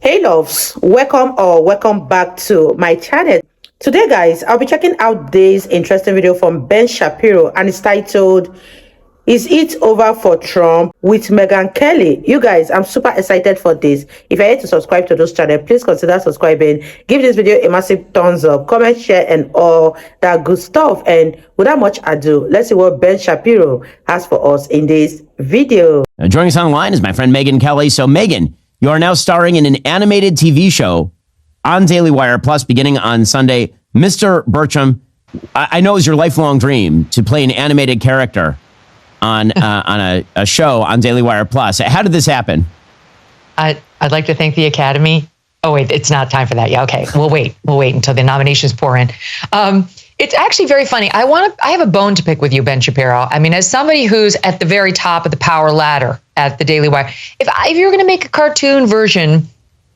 Hey loves, welcome back to my channel. Today guys, I'll be checking out this interesting video from Ben Shapiro and it's titled, Is It Over for Trump with Megyn Kelly? You guys, I'm super excited for this. If you're here to subscribe to this channel, please consider subscribing. Give this video a massive thumbs up, comment, share, and all that good stuff. And without much ado, let's see what Ben Shapiro has for us in this video. Joining us online is my friend Megyn Kelly. So Megyn, you are now starring in an animated TV show on Daily Wire Plus beginning on Sunday. Mr. Bertram, I know it's your lifelong dream to play an animated character on a show on Daily Wire Plus. How did this happen? I'd like to thank the Academy. Oh, wait, it's not time for that. Yeah, okay. We'll wait until the nominations pour in. It's actually very funny. I have a bone to pick with you, Ben Shapiro. I mean, as somebody who's at the very top of the power ladder at the Daily Wire, if you're going to make a cartoon version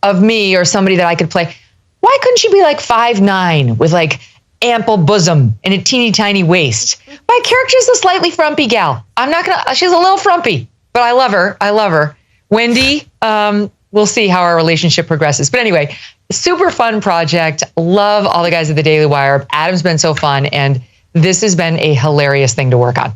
of me or somebody that I could play, why couldn't she be like 5'9" with like ample bosom and a teeny tiny waist? My character's a slightly frumpy gal. She's a little frumpy, but I love her. Wendy, we'll see how our relationship progresses. But anyway, super fun project. Love all the guys at the Daily Wire. Adam's been so fun, and this has been a hilarious thing to work on.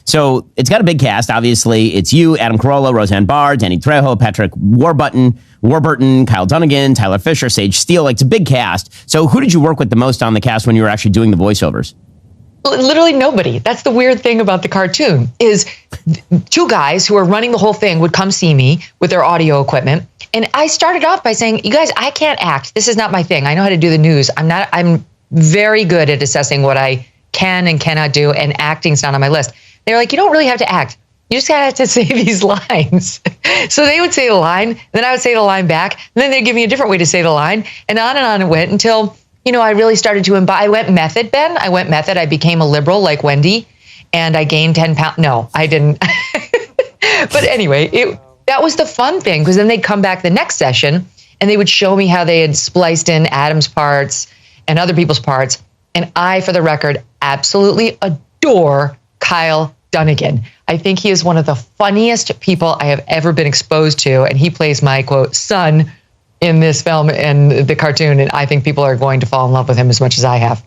So it's got a big cast. Obviously, it's you, Adam Carolla, Roseanne Barr, Danny Trejo, Patrick Warburton, Kyle Dunnigan, Tyler Fisher, Sage Steele. Like, it's a big cast. So who did you work with the most on the cast when you were actually doing the voiceovers? Literally nobody. That's the weird thing about the cartoon is two guys who are running the whole thing would come see me with their audio equipment. And I started off by saying, you guys, I can't act. This is not my thing. I know how to do the news. I'm very good at assessing what I can and cannot do, and acting's not on my list. They're like, you don't really have to act. You just have to say these lines. So they would say the line, then I would say the line back, and then they'd give me a different way to say the line, and on it went until, I really started to I went method, Ben. I went method. I became a liberal like Wendy, and I gained 10 pounds. No, I didn't. But anyway, that was the fun thing, because then they'd come back the next session, and they would show me how they had spliced in Adam's parts and other people's parts. And I, for the record, absolutely adore Kyle Dunnigan. I think he is one of the funniest people I have ever been exposed to, and he plays my, quote, son in this film and the cartoon, and I think people are going to fall in love with him as much as I have.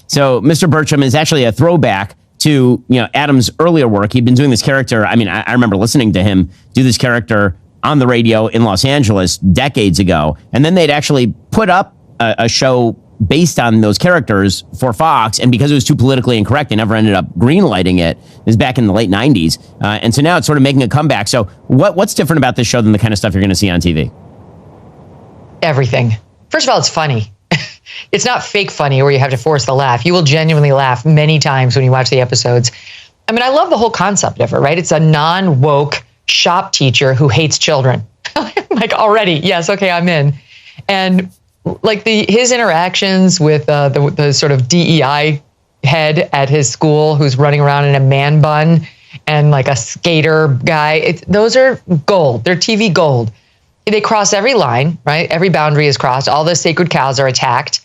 So Mr. Bertram is actually a throwback to Adam's earlier work. He'd been doing this character. I mean, I remember listening to him do this character on the radio in Los Angeles decades ago, and then they'd actually put up a show based on those characters for Fox, and because it was too politically incorrect, they never ended up greenlighting it. It was back in the late 90s. And so now it's sort of making a comeback. So what's different about this show than the kind of stuff you're going to see on TV? Everything. First of all, it's funny. It's not fake funny where you have to force the laugh. You will genuinely laugh many times when you watch the episodes. I mean, I love the whole concept of it, right? It's a non-woke shop teacher who hates children. Like, already, yes, okay, I'm in. And like his interactions with the sort of DEI head at his school who's running around in a man bun and like a skater guy, those are gold. They're TV gold. They cross every line, right? Every boundary is crossed. All the sacred cows are attacked.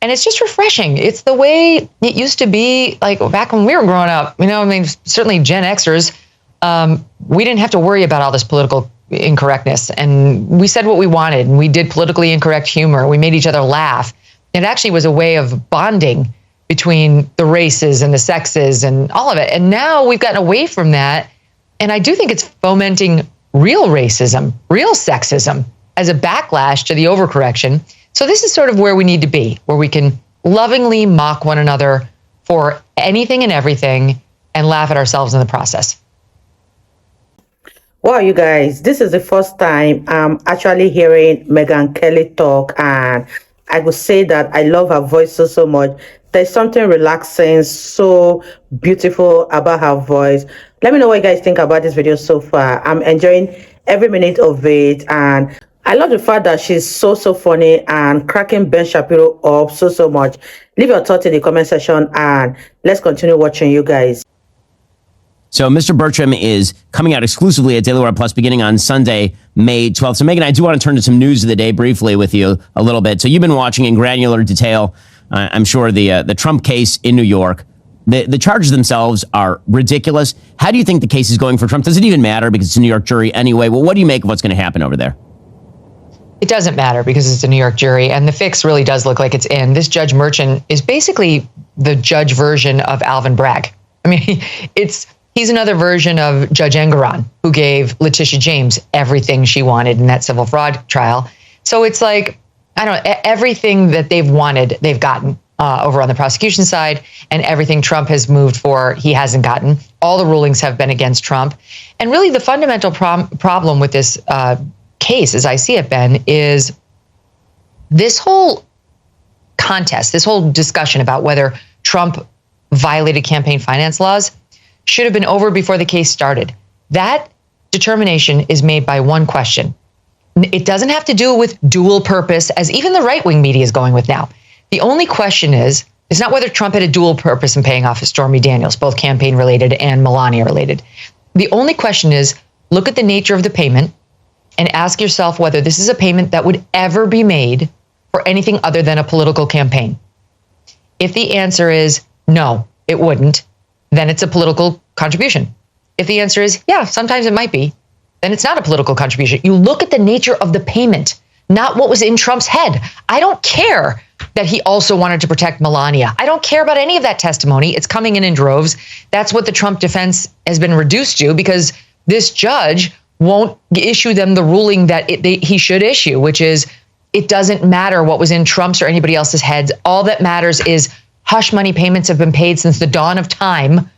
And it's just refreshing. It's the way it used to be, like back when we were growing up. I mean, certainly Gen Xers, we didn't have to worry about all this political incorrectness, and we said what we wanted, and we did politically incorrect humor. We made each other laugh. It actually was a way of bonding between the races and the sexes and all of it. And now we've gotten away from that, and I do think it's fomenting real racism, real sexism as a backlash to the overcorrection. So this is sort of where we need to be, where we can lovingly mock one another for anything and everything and laugh at ourselves in the process. Wow, you guys, this is the first time I'm actually hearing Megyn Kelly talk, and I would say that I love her voice so much. There's something relaxing, so beautiful about her voice. Let me know what you guys think about this video so far. I'm enjoying every minute of it, and I love the fact that she's so funny and cracking Ben Shapiro up so much. Leave your thoughts in the comment section, and let's continue watching, you guys. So Mr. Bertram is coming out exclusively at Daily Wire Plus beginning on Sunday, May 12th. So Megyn, I do want to turn to some news of the day briefly with you a little bit. So you've been watching in granular detail, I'm sure, the Trump case in New York. The charges themselves are ridiculous. How do you think the case is going for Trump? Does it even matter because it's a New York jury anyway? Well, what do you make of what's going to happen over there? It doesn't matter because it's a New York jury, and the fix really does look like it's in. This Judge Merchant is basically the judge version of Alvin Bragg. I mean, he's another version of Judge Engoron, who gave Letitia James everything she wanted in that civil fraud trial. So it's like, I don't know, everything that they've wanted, they've gotten over on the prosecution side, and everything Trump has moved for, he hasn't gotten. All the rulings have been against Trump. And really the fundamental problem with this case, as I see it, Ben, is this whole contest, this whole discussion about whether Trump violated campaign finance laws should have been over before the case started. That determination is made by one question. It doesn't have to do with dual purpose, as even the right-wing media is going with now. The only question is not whether Trump had a dual purpose in paying off Stormy Daniels, both campaign-related and Melania-related. The only question is, look at the nature of the payment and ask yourself whether this is a payment that would ever be made for anything other than a political campaign. If the answer is no, it wouldn't, then it's a political contribution. If the answer is, yeah, sometimes it might be, then it's not a political contribution. You look at the nature of the payment, not what was in Trump's head. I don't care that he also wanted to protect Melania. I don't care about any of that testimony. It's coming in droves. That's what the Trump defense has been reduced to, because this judge won't issue them the ruling that he should issue, which is it doesn't matter what was in Trump's or anybody else's heads. All that matters is hush money payments have been paid since the dawn of time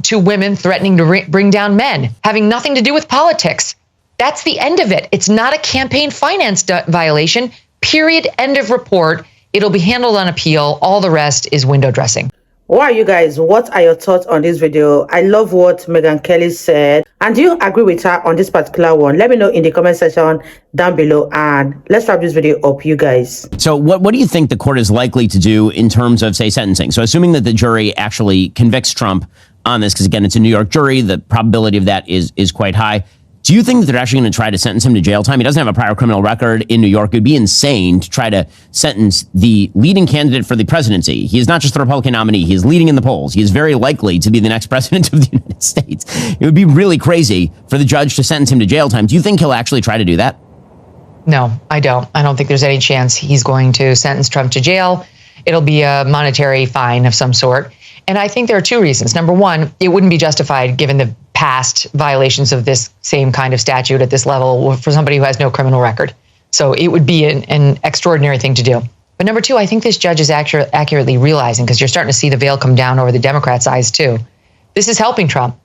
to women threatening to bring down men, having nothing to do with politics. That's the end of it. It's not a campaign finance violation, period, end of report. It'll be handled on appeal. All the rest is window dressing. What are you guys? What are your thoughts on this video? I love what Megyn Kelly said. And do you agree with her on this particular one? Let me know in the comment section down below. And let's wrap this video up, you guys. So what do you think the court is likely to do in terms of, say, sentencing? So assuming that the jury actually convicts Trump on this, because again, it's a New York jury, the probability of that is quite high. Do you think that they're actually going to try to sentence him to jail time? He doesn't have a prior criminal record in New York. It would be insane to try to sentence the leading candidate for the presidency. He is not just the Republican nominee. He is leading in the polls. He is very likely to be the next president of the United States. It would be really crazy for the judge to sentence him to jail time. Do you think he'll actually try to do that? No, I don't. I don't think there's any chance he's going to sentence Trump to jail. It'll be a monetary fine of some sort. And I think there are two reasons. Number one, it wouldn't be justified given the past violations of this same kind of statute at this level for somebody who has no criminal record. So it would be an extraordinary thing to do. But number two, I think this judge is accurately realizing, because you're starting to see the veil come down over the Democrats' eyes too. This is helping Trump.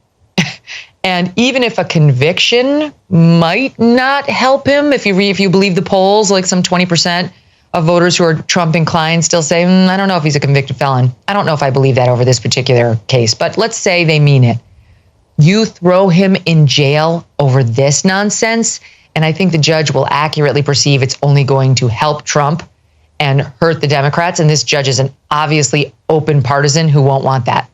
And even if a conviction might not help him, if you believe the polls, like some 20% of voters who are Trump inclined still say, I don't know if he's a convicted felon. I don't know if I believe that over this particular case, but let's say they mean it. You throw him in jail over this nonsense, and I think the judge will accurately perceive it's only going to help Trump and hurt the Democrats, and this judge is an obviously open partisan who won't want that.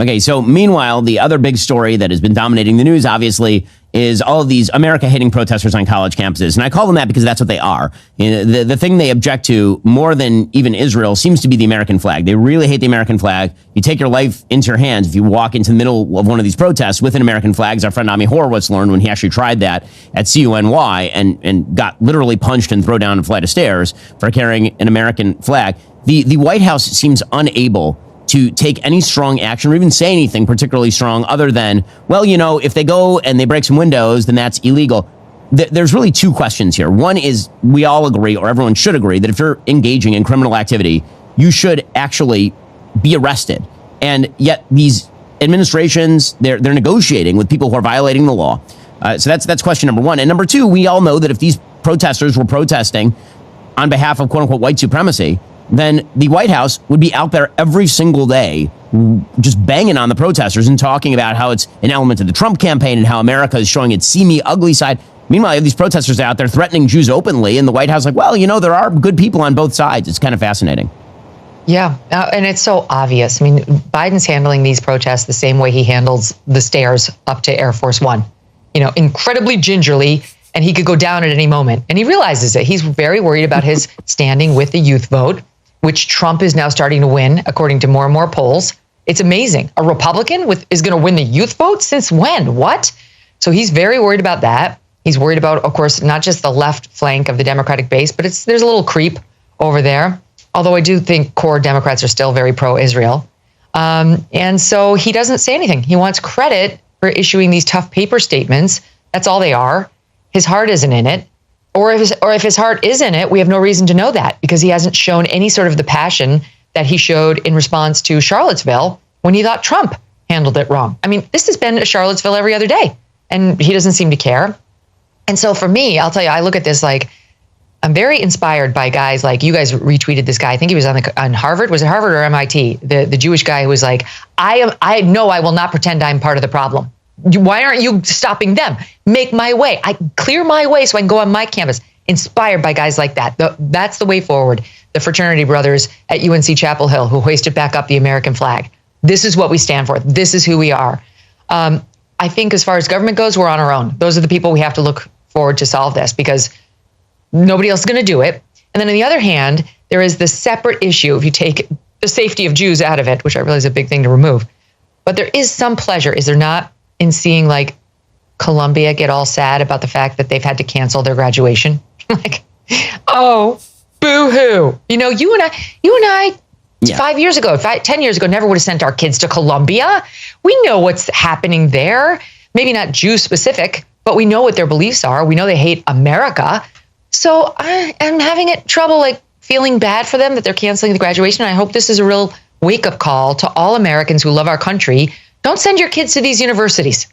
Okay, so meanwhile, the other big story that has been dominating the news, obviously, is all of these America-hating protesters on college campuses. And I call them that because that's what they are. The thing they object to more than even Israel seems to be the American flag. They really hate the American flag. You take your life into your hands if you walk into the middle of one of these protests with an American flag, as our friend Ami Horowitz learned when he actually tried that at CUNY and got literally punched and thrown down a flight of stairs for carrying an American flag. The White House seems unable to take any strong action or even say anything particularly strong other than, well, you know, if they go and they break some windows, then that's illegal. There's really two questions here. One is, we all agree, or everyone should agree, that if you're engaging in criminal activity, you should actually be arrested. And yet these administrations, they're negotiating with people who are violating the law. So that's question number one. And number two, we all know that if these protesters were protesting on behalf of quote unquote white supremacy, then the White House would be out there every single day just banging on the protesters and talking about how it's an element of the Trump campaign and how America is showing its see me ugly side. Meanwhile, you have these protesters out there threatening Jews openly, and the White House like, well, you know, there are good people on both sides. It's kind of fascinating. Yeah, and it's so obvious. I mean, Biden's handling these protests the same way he handles the stairs up to Air Force One, you know, incredibly gingerly, and he could go down at any moment. And he realizes it. He's very worried about his standing with the youth vote. which Trump is now starting to win, according to more and more polls. It's amazing. A Republican is going to win the youth vote? Since when? What? So he's very worried about that. He's worried about, of course, not just the left flank of the Democratic base, but there's a little creep over there. Although I do think core Democrats are still very pro-Israel. And so he doesn't say anything. He wants credit for issuing these tough paper statements. That's all they are. His heart isn't in it. Or if his heart is in it, we have no reason to know that because he hasn't shown any sort of the passion that he showed in response to Charlottesville when he thought Trump handled it wrong. I mean, this has been Charlottesville every other day, and he doesn't seem to care. And so for me, I'll tell you, I look at this like I'm very inspired by guys like you guys retweeted this guy. I think he was on Harvard. Was it Harvard or MIT? The Jewish guy who was like, I know I will not pretend I'm part of the problem. Why aren't you stopping them? Make my way. I clear my way so I can go on my campus. Inspired by guys like that. That's the way forward. The fraternity brothers at UNC Chapel Hill who hoisted back up the American flag. This is what we stand for. This is who we are. I think as far as government goes, we're on our own. Those are the people we have to look forward to solve this because nobody else is going to do it. And then on the other hand, there is this separate issue if you take the safety of Jews out of it, which I realize is a big thing to remove. But there is some pleasure, is there not, in seeing like Columbia get all sad about the fact that they've had to cancel their graduation? Like, oh, boo-hoo. You know, you and I, 5 years ago, 10 years ago, never would have sent our kids to Columbia. We know what's happening there. Maybe not Jew specific, but we know what their beliefs are. We know they hate America. So I am having trouble like feeling bad for them that they're canceling the graduation. I hope this is a real wake-up call to all Americans who love our country. Don't send your kids to these universities.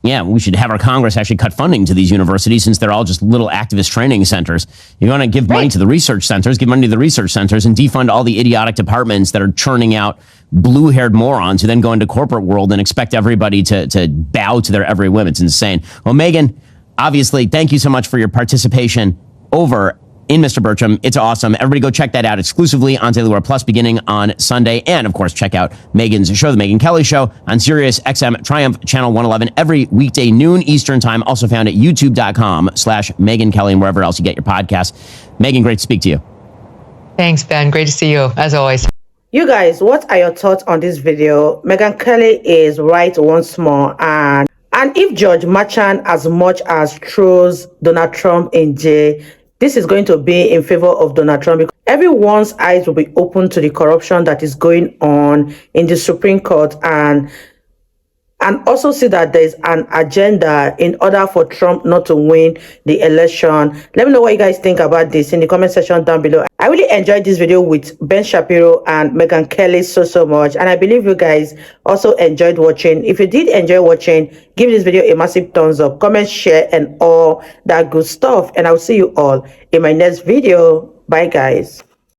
Yeah, we should have our Congress actually cut funding to these universities since they're all just little activist training centers. You want to give money to the research centers, give money to the research centers and defund all the idiotic departments that are churning out blue-haired morons who then go into corporate world and expect everybody to bow to their every whim. It's insane. Well, Megyn, obviously, thank you so much for your participation over in Mr. Bertram. It's awesome. Everybody go check that out exclusively on Daily Wire Plus beginning on Sunday. And of course, check out Megyn's show, The Megyn Kelly Show, on Sirius XM Triumph Channel 111 every weekday, noon Eastern time. Also found at youtube.com/Megyn Kelly and wherever else you get your podcasts. Megyn, great to speak to you. Thanks, Ben. Great to see you, as always. You guys, what are your thoughts on this video? Megyn Kelly is right once more, and if George Marchand as much as throws Donald Trump in jail, this is going to be in favor of Donald Trump because everyone's eyes will be open to the corruption that is going on in the Supreme Court and also see that there's an agenda in order for Trump not to win the election. Let me know what you guys think about this in the comment section down below. I really enjoyed this video with Ben Shapiro and Megyn Kelly so much, and I believe you guys also enjoyed watching. If you did enjoy watching, give this video a massive thumbs up, comment, share, and all that good stuff. And I'll see you all in my next video. Bye, guys.